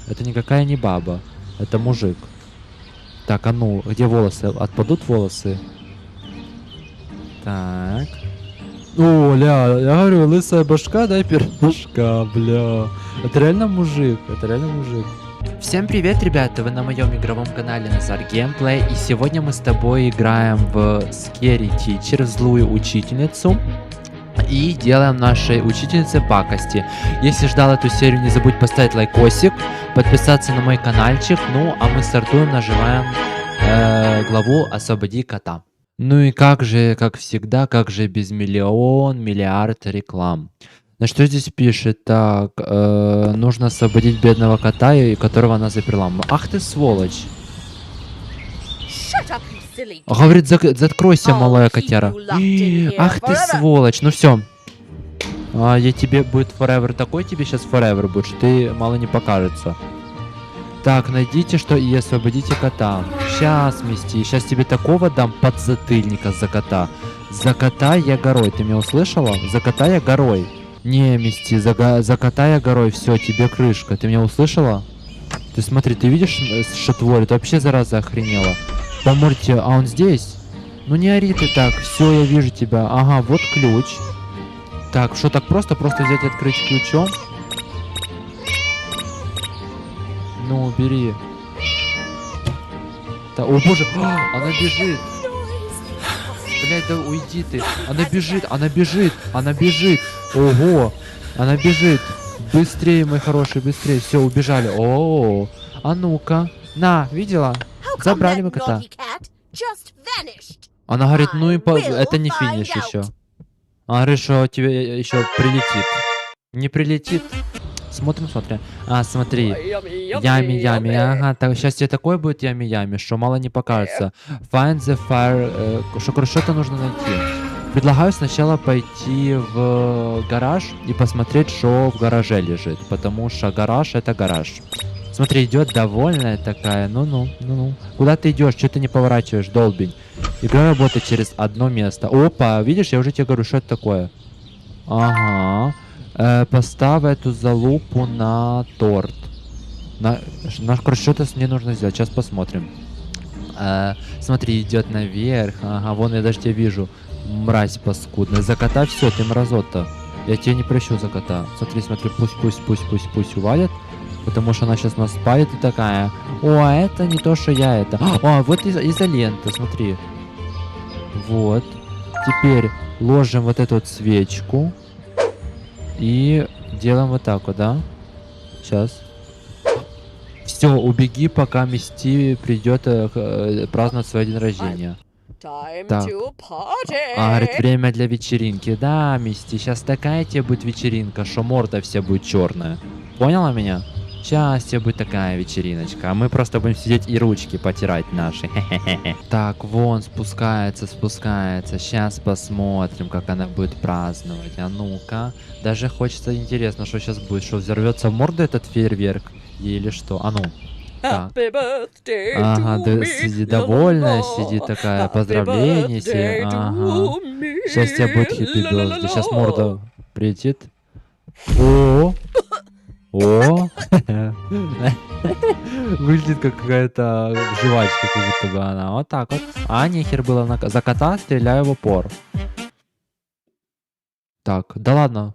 Это никакая не баба. Это мужик. Так, а ну, где волосы? Отпадут волосы? Так. О, ля, я говорю, лысая башка, дай пирожка, бля. Это реально мужик, это реально мужик. Всем привет, ребята, вы на моем игровом канале Назар Геймплей, и сегодня мы с тобой играем в Scary Teacher, злую учительницу, и делаем нашей учительнице пакости. Если ждал эту серию, не забудь поставить лайкосик, подписаться на мой каналчик, ну а мы стартуем, нажимаем главу «Освободи кота». Ну и как же, как всегда, как же без миллиард реклам. На что здесь пишет? Так, нужно освободить бедного кота, которого она заперла. Ах ты сволочь. Говорит, закройся, малая котяра. Ах ты сволочь. Ну все. Я тебе будет forever такой, тебе сейчас forever будет, что ты мало не покажется. Так, найдите что и освободите кота. Сейчас, Мисти, сейчас тебе такого дам подзатыльника за кота. За кота я горой, ты меня услышала? За кота я горой. Не, Мисти, за кота я горой, все, тебе крышка. Ты меня услышала? Ты смотри, ты видишь, что творит? Вообще зараза охренела. Поморьте, а он здесь? Ну не ори ты так, все, я вижу тебя. Ага, вот ключ. Так, что так просто? Просто взять и открыть ключом? Ну, бери. Да, о боже, она бежит. Блядь, да уйди ты. Она бежит, она бежит, она бежит. Ого, она бежит. Быстрее, мой хороший, быстрее. Все, убежали. О, а ну-ка. На, видела? Забрали мы кота. Она говорит, ну и это не финиш еще. Она говорит, что тебе еще прилетит. Не прилетит. Смотрим. А, смотри. Ями. Ага, так, сейчас тебе такой будет ями, что мало не покажется. Find the fire. Что-то нужно найти. Предлагаю сначала пойти в гараж и посмотреть, что в гараже лежит. Потому что гараж это гараж. Смотри, идет довольная такая. Ну. Куда ты идешь? Что ты не поворачиваешь, долбень? Игра работает через одно место. Опа, видишь, я уже тебе говорю, что это такое. Ага. Поставь эту залупу на торт. Короче, что-то мне нужно сделать. Сейчас посмотрим. Смотри, идет наверх. Ага, вон я даже тебя вижу. Мразь паскудная. За кота все, ты мразота. Я тебя не прощу за кота. Смотри, пусть увалят. Потому что она сейчас нас спалит и такая. О, это не то, что я это. О, вот изолента, смотри. Вот. Теперь ложим вот эту вот свечку. И делаем вот так вот, да? Сейчас. Все, убеги, пока Мисти придет праздновать свой день рождения. Так. Говорит, время для вечеринки. Да, Мисти, сейчас такая тебе будет вечеринка, что морда вся будет черная. Поняла меня? Сейчас тебе будет такая вечериночка, а мы просто будем сидеть и ручки потирать наши. Так, вон спускается. Сейчас посмотрим, как она будет праздновать. А ну-ка. Даже хочется интересно, что сейчас будет. Что, взорвется в морду этот фейерверк? Или что? А ну. Так. Ага, сидит довольная, сидит такая. Поздравления тебе. Ага. Сейчас тебе будет хэппи бёрздэй. Сейчас морда прилетит. О! Выглядит как какая-то жвачка, как будто бы она. Вот так вот. А нехер было за кота, стреляю в упор. Так, да ладно.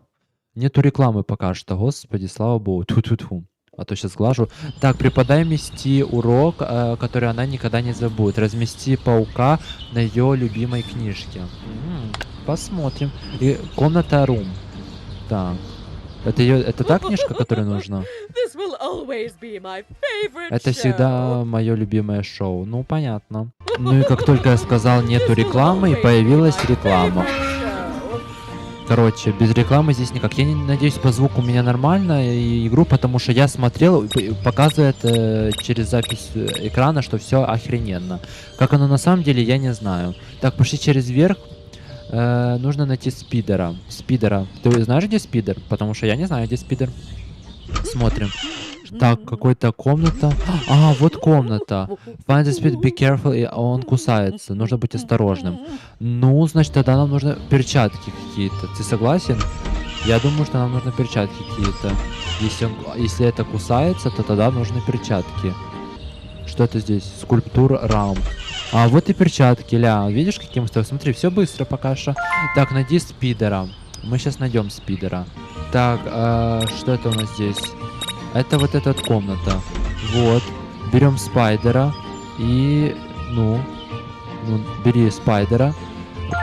Нету рекламы пока что, господи, слава богу. Тьфу-тьфу-тьфу. А то сейчас глажу. Так, преподай Мисти урок, который она никогда не забудет. Размести паука на ее любимой книжке. Посмотрим. И комната рум. Так. Это та книжка, которая нужна? Это всегда мое любимое шоу. Ну, понятно. Ну и как только я сказал нету рекламы, и появилась реклама. Короче, без рекламы здесь никак. Я не надеюсь, по звуку у меня нормально игру, потому что я смотрел, показывает через запись экрана, что все охрененно. Как оно на самом деле, я не знаю. Так, пошли через верх. Нужно найти спидера. Ты знаешь, где спидер? Потому что я не знаю, где спидер. Смотрим. Так, какой-то комната. А, вот комната. Find the speed, be careful. И он кусается. Нужно быть осторожным. Ну, значит, тогда нам нужны перчатки какие-то. Ты согласен? Я думаю, что нам нужны перчатки какие-то. Если это кусается, то тогда нужны перчатки. Что это здесь? Скульптура рам. А вот и перчатки, ля. Видишь, каким мы стоим? Смотри, все быстро пока что. Так, найди спидера. Мы сейчас найдем спидера. Так, что это у нас здесь? Это вот эта вот комната. Вот. Берем спайдера. И, ну, бери спайдера.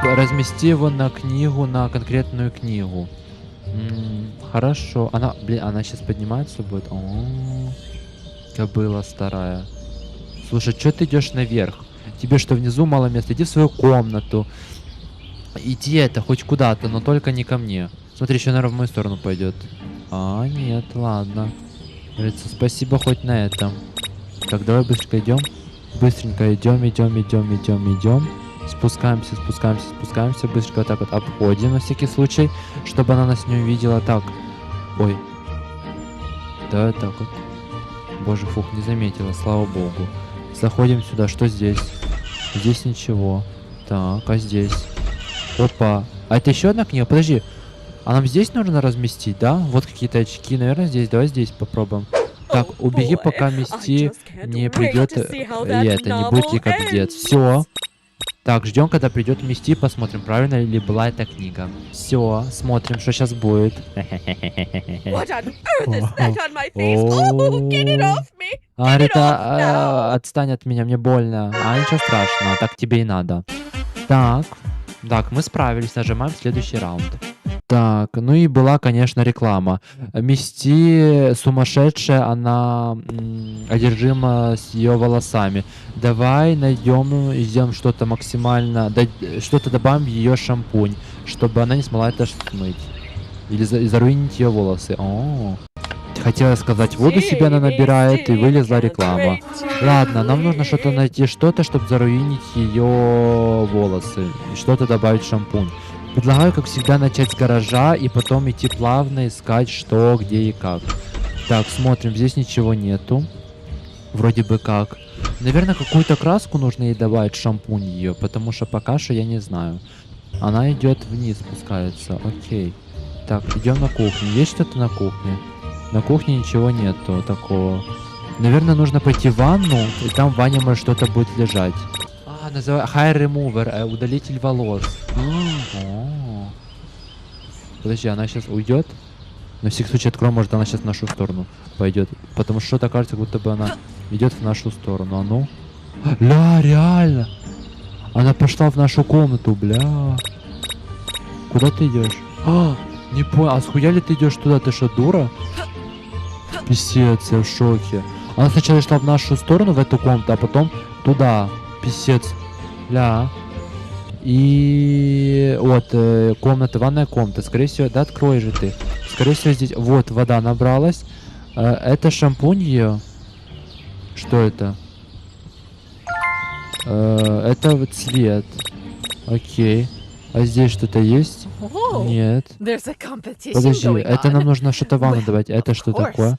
Размести его на книгу, на конкретную книгу. Хорошо. Она, блин, она сейчас поднимается будет. Кобыла старая. Слушай, что ты идешь наверх? Тебе что, внизу мало места? Иди в свою комнату. Иди это, хоть куда-то, но только не ко мне. Смотри, еще, наверное, в мою сторону пойдет. А, нет, ладно. Говорится, спасибо хоть на этом. Так, давай быстренько идем. Быстренько идем. Спускаемся. Быстренько вот так вот обходим на всякий случай, чтобы она нас не увидела. Так. Ой. Да, так вот. Боже, фух, не заметила, слава богу. Заходим сюда. Что здесь? Здесь ничего. Так, а здесь? Опа. А это еще одна книга? Подожди. А нам здесь нужно разместить, да? Вот какие-то очки. Наверное, здесь. Давай здесь попробуем. Так, убеги, пока Мисти не придет. И это, не будет ей капздец. Все. Так, ждем, когда придет Мисти, посмотрим, правильно ли была эта книга. Все, смотрим, что сейчас будет. Арита, отстань от меня, мне больно. А, ничего страшного, так тебе и надо. Так, мы справились, нажимаем следующий раунд. Так, ну и была, конечно, реклама. Мисти сумасшедшая, она одержима с ее волосами. Давай найдем и сделаем что-то максимально, что-то добавим в ее шампунь, чтобы она не смогла это смыть. Или заруинить ее волосы. Хотела сказать, воду себе она набирает, и вылезла реклама. Ладно, нам нужно что-то найти, чтобы заруинить ее волосы. И что-то добавить в шампунь. Предлагаю, как всегда, начать с гаража и потом идти плавно искать, что, где и как. Так, смотрим, здесь ничего нету. Вроде бы как. Наверное, какую-то краску нужно ей добавить в шампунь ее, потому что пока что я не знаю. Она идет вниз, спускается. Окей. Так, идем на кухню. Есть что-то на кухне? На кухне ничего нету такого. Наверное, нужно пойти в ванну, и там в ванне может что-то будет лежать. Называется Hair Remover, удалитель волос. Подожди, она сейчас уйдет? На всякий случай откроем, может она сейчас в нашу сторону пойдет. Потому что что-то кажется, будто бы она идет в нашу сторону. А ну? Ля, реально! Она пошла в нашу комнату, бля. Куда ты идешь? Не понял, а схуя ли ты идешь туда? Ты что, дура? Писец, я в шоке. Она сначала шла в нашу сторону, в эту комнату, а потом туда. Писец. Ля. И вот комната, ванная комната. Скорее всего, да, открой же ты. Скорее всего, здесь вот вода набралась. Это шампунь ее. Что это? Это вот цвет. Окей. А здесь что-то есть? Нет. Подожди, это нам нужно что-то ванну давать. Это что такое?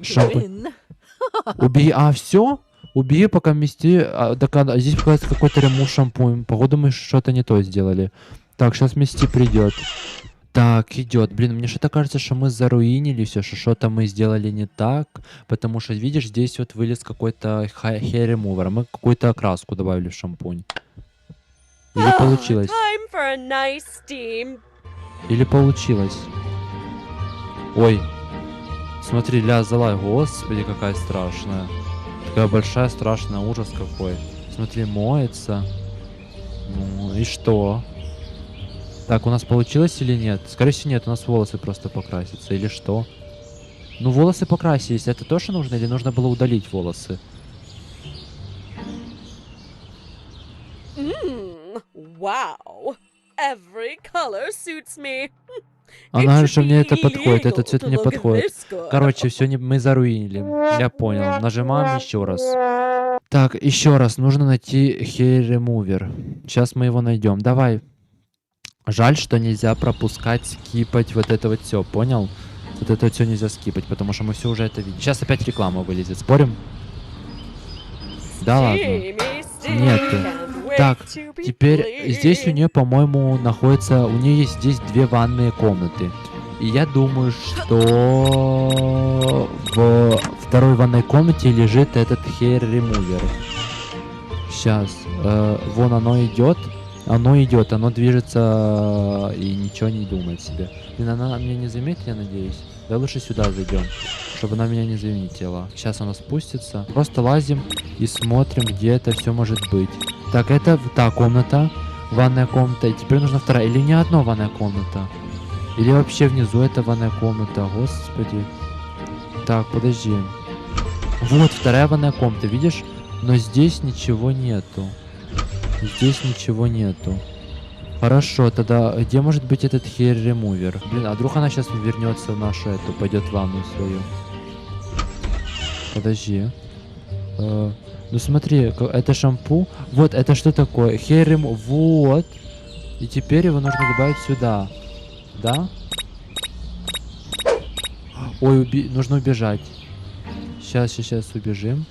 Шампунь. Убей. А, все? Убей, пока Мисти... здесь показывается какой-то ремув шампунь. Походу мы что-то не то сделали. Так, сейчас Мисти придет. Так, идет. Блин, мне что-то кажется, что мы заруинили все, что что-то мы сделали не так. Потому что, видишь, здесь вот вылез какой-то hair remover. Мы какую-то окраску добавили в шампунь. Или получилось? Или получилось? Ой. Смотри, ля зала. Господи, какая страшная. Такая большая, страшная, ужас какой. Смотри, моется. Ну, и что? Так, у нас получилось или нет? Скорее всего, нет, у нас волосы просто покрасятся. Или что? Ну, волосы покрасились. Это то, что нужно? Или нужно было удалить волосы? Wow. Every color suits me. Она же мне это подходит, этот цвет мне подходит. Короче, все мы заруинили. Я понял. Нажимаем еще раз. Так, еще раз. Нужно найти hair remover. Сейчас мы его найдем. Давай. Жаль, что нельзя пропускать, скипать вот это вот все. Понял? Вот это вот все нельзя скипать, потому что мы все уже это видим. Сейчас опять реклама вылезет. Спорим? Да ладно. Нету. Так, теперь здесь у нее, по-моему, находится... У нее есть здесь 2 ванные комнаты. И я думаю, что в второй ванной комнате лежит этот hair remover. Сейчас. Вон оно идет. Оно движется и ничего не думает себе. Блин, она меня не заметит, я надеюсь. Да лучше сюда зайдем, чтобы она меня не заметила. Сейчас она спустится. Просто лазим и смотрим, где это все может быть. Так, это та комната, ванная комната. И теперь нужна вторая. Или не одна ванная комната. Или вообще внизу это ванная комната. Господи. Так, подожди. Вот вторая ванная комната, видишь? Но здесь ничего нету. Здесь ничего нету. Хорошо, тогда где может быть этот hair remover? Блин, а вдруг она сейчас вернется в нашу эту, пойдет в ванну свою? Подожди. Ну смотри, это шампу. Вот, это что такое? Hair remover. Вот. И теперь его нужно добавить сюда. Да? Ой, нужно убежать. Сейчас убежим.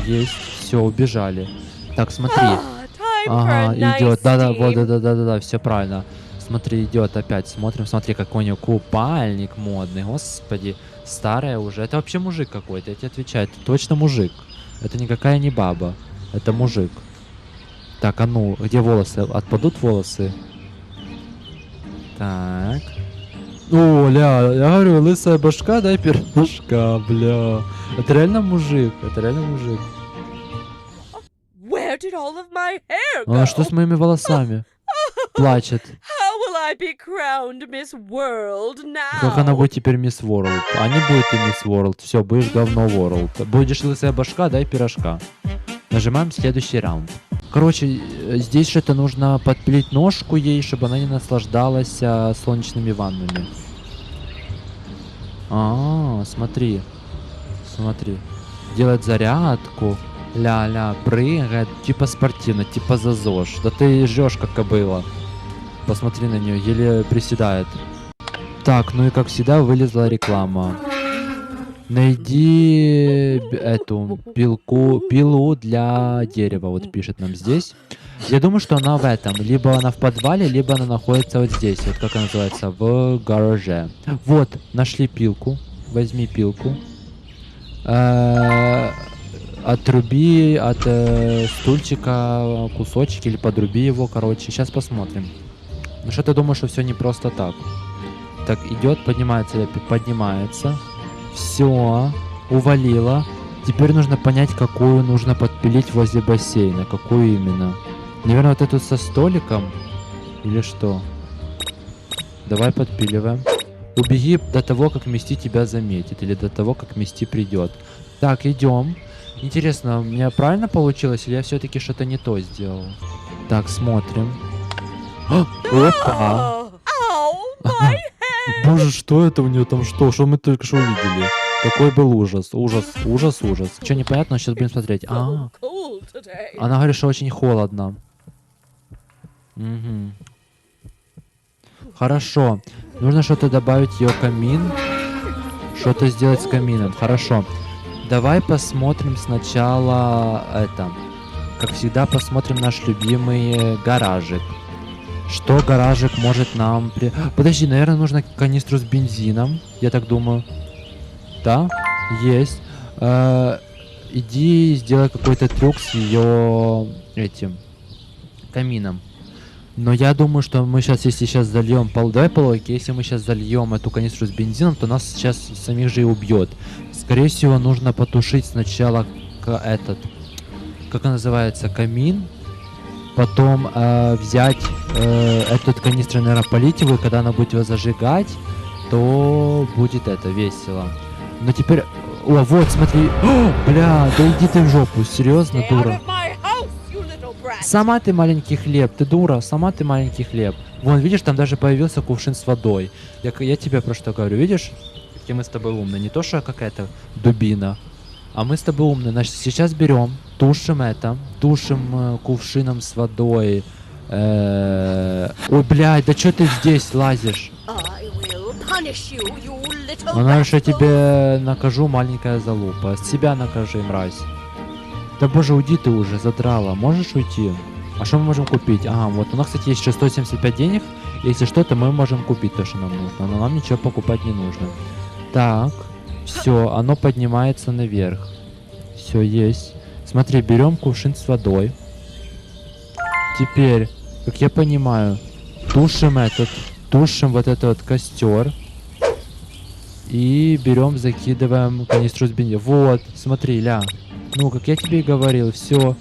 Есть. Все, убежали. Так, смотри. Ага, идет. Да-да, вот, да, все правильно. Смотри, идет опять. Смотрим, смотри, какой у него купальник модный. Господи, старая уже. Это вообще мужик какой-то, я тебе отвечаю. Это точно мужик. Это никакая не баба. Это мужик. Так, а ну, где волосы? Отпадут волосы? Так. О, ля, я говорю, лысая башка, дай пирожка, бля. Это реально мужик, это реально мужик. Where did all of my hair А go? что с моими волосами? Плачет. How will I be crowned Miss World now? Как она будет теперь Мисс Ворлд? А не будет ты Мисс Ворлд. Все, будешь говно Ворлд. Будешь лысая башка, дай пирожка. Нажимаем следующий раунд. Короче, здесь что-то нужно подпилить ножку ей, чтобы она не наслаждалась солнечными ваннами. Смотри. Смотри. Делать зарядку. Ля-ля, прыгает. Типа спортивно, типа за ЗОЖ. Да ты жрешь как кобыла. Посмотри на нее, еле приседает. Так, ну и как всегда вылезла реклама. Найди эту пилу для дерева, вот пишет нам здесь. Я думаю, что она в этом. Либо она в подвале, либо она находится вот здесь. Вот как она называется, в гараже. Вот, нашли пилку. Возьми пилку. Отруби от стульчика кусочек или подруби его, короче. Сейчас посмотрим. Ну что ты думаешь, что все не просто так? Так, идет, поднимается, поднимается. Все, увалила. Теперь нужно понять, какую нужно подпилить возле бассейна. Какую именно? Наверное, вот эту со столиком? Или что? Давай подпиливаем. Убеги до того, как Мисти тебя заметит. Или до того, как Мисти придет. Так, идем. Интересно, у меня правильно получилось? Или я все-таки что-то не то сделал? Так, смотрим. Опа! Ow, my head! Боже, что это у нее там? Что мы только что увидели? Какой был ужас. Ужас. Что непонятно, сейчас будем смотреть. So cold today. Она говорит, что очень холодно. Угу. Хорошо. Нужно что-то добавить в ее камин. Что-то сделать с камином. Хорошо. Давай посмотрим сначала это. Как всегда, посмотрим наш любимый гаражик. Что гаражик может нам... Подожди, наверное, нужно канистру с бензином. Я так думаю. Да? Есть. Иди сделай какой-то трюк с ее этим камином. Но я думаю, что мы сейчас, если сейчас зальем... Давай по логике, если мы сейчас зальем эту канистру с бензином, то нас сейчас самих же и убьет. Скорее всего, нужно потушить сначала этот... Как он называется? Камин. Потом взять этот канистру, наверное, полить его, и когда она будет его зажигать, то будет это весело. Но теперь... О, вот, смотри. О, бля, да иди ты в жопу, серьезно, Stay out дура. of my house, you little brat. Сама ты маленький хлеб, ты дура, сама ты маленький хлеб. Вон, видишь, там даже появился кувшин с водой. Я тебе про что говорю, видишь? Какие мы с тобой умные. Не то, что какая-то дубина, а мы с тобой умные. Значит, сейчас берем, тушим кувшином с водой. Ой, блядь, да что ты здесь лазишь? I will punish you, you little Ну, наверное, что я rascal. тебе накажу, маленькая залупа. Себя накажи, мразь. Да боже, уйди ты уже, задрала. Можешь уйти? А что мы можем купить? Ага, вот у нас, кстати, есть 675 денег. Если что, то мы можем купить то, что нам нужно. Но нам ничего покупать не нужно. Так, все, оно поднимается наверх. Все есть. Смотри, берем кувшин с водой. Теперь, как я понимаю, тушим вот этот вот костер. И берем, закидываем канистру с бензином. Вот, смотри, ля. Ну, как я тебе и говорил, все.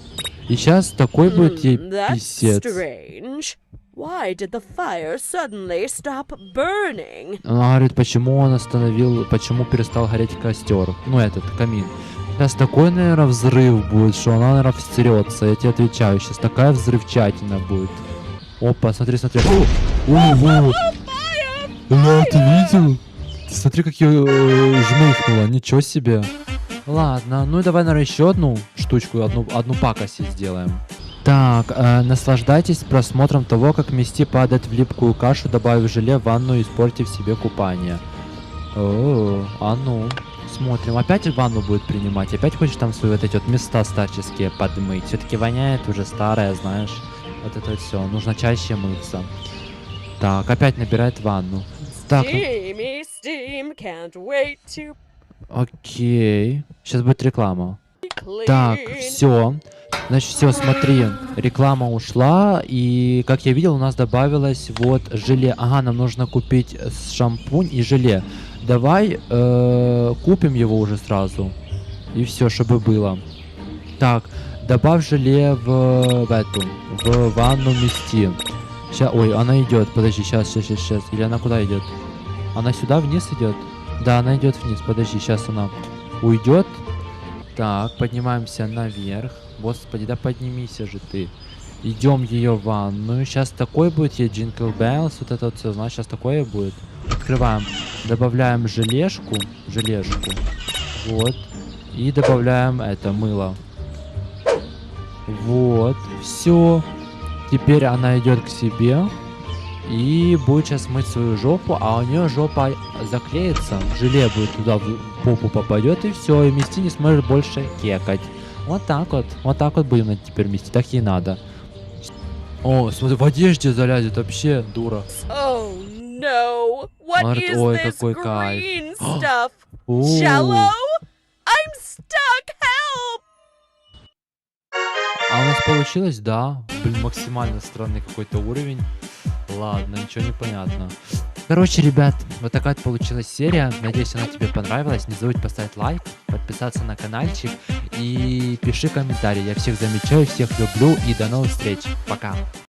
И сейчас такой будет ей That's писец. strange. Why did the fire suddenly stop burning? Она говорит, почему перестал гореть костер. Ну, этот, камин. Сейчас такой, наверное, взрыв будет, что она, наверное, встрется. Я тебе отвечаю, сейчас такая взрывчатина будет. Опа, смотри, смотри. Ого! Ля, ты видел? Смотри, как я жмыхнула, ничего себе. Ладно, ну и давай, наверное, еще одну штучку, одну пакость сделаем. Так, наслаждайтесь просмотром того, как Мисти падает в липкую кашу, добавив желе в ванну и испортив себе купание. О, а ну, смотрим. Опять ванну будет принимать? Опять хочешь там свои вот эти вот места старческие подмыть? Все-таки воняет уже старая, знаешь. Вот это все. Нужно чаще мыться. Так, опять набирает ванну. Так, Steamy steam, can't wait to окей. Сейчас будет реклама. be clean. Так, все. Значит, все, смотри, реклама ушла, и, как я видел, у нас добавилось вот желе. Ага, нам нужно купить шампунь и желе. Давай купим его уже сразу. И все, чтобы было. Так, добавь желе в ванну Мисти. Сейчас, ой, она идет, подожди, сейчас. Или она куда идет? Она сюда вниз идет? Да, она идет вниз, подожди, сейчас она уйдет. Так, поднимаемся наверх. Господи, да поднимись же ты. Идем ее в ванную. Сейчас такой будет ей Джингл Беллс. Вот это вот все, знаешь, сейчас такое будет. Открываем. Добавляем желешку. Вот. И добавляем это, мыло. Вот. Все. Теперь она идет к себе. И будет сейчас мыть свою жопу, а у нее жопа заклеится, желе будет туда в попу попадет, и все, и Мисти не сможет больше кекать. Вот так вот будем теперь Мисти, так ей надо. О, смотри, в одежде залезет, вообще дура. Oh no! What Говорит, is ой, this какой кайф. green stuff? У. Jello? I'm stuck! Help! А у нас получилось, да. Блин, максимально странный какой-то уровень. Ладно, ничего не понятно. Короче, ребят, вот такая вот получилась серия. Надеюсь, она тебе понравилась. Не забудь поставить лайк, подписаться на каналчик и пиши комментарий. Я всех замечаю, всех люблю и до новых встреч. Пока.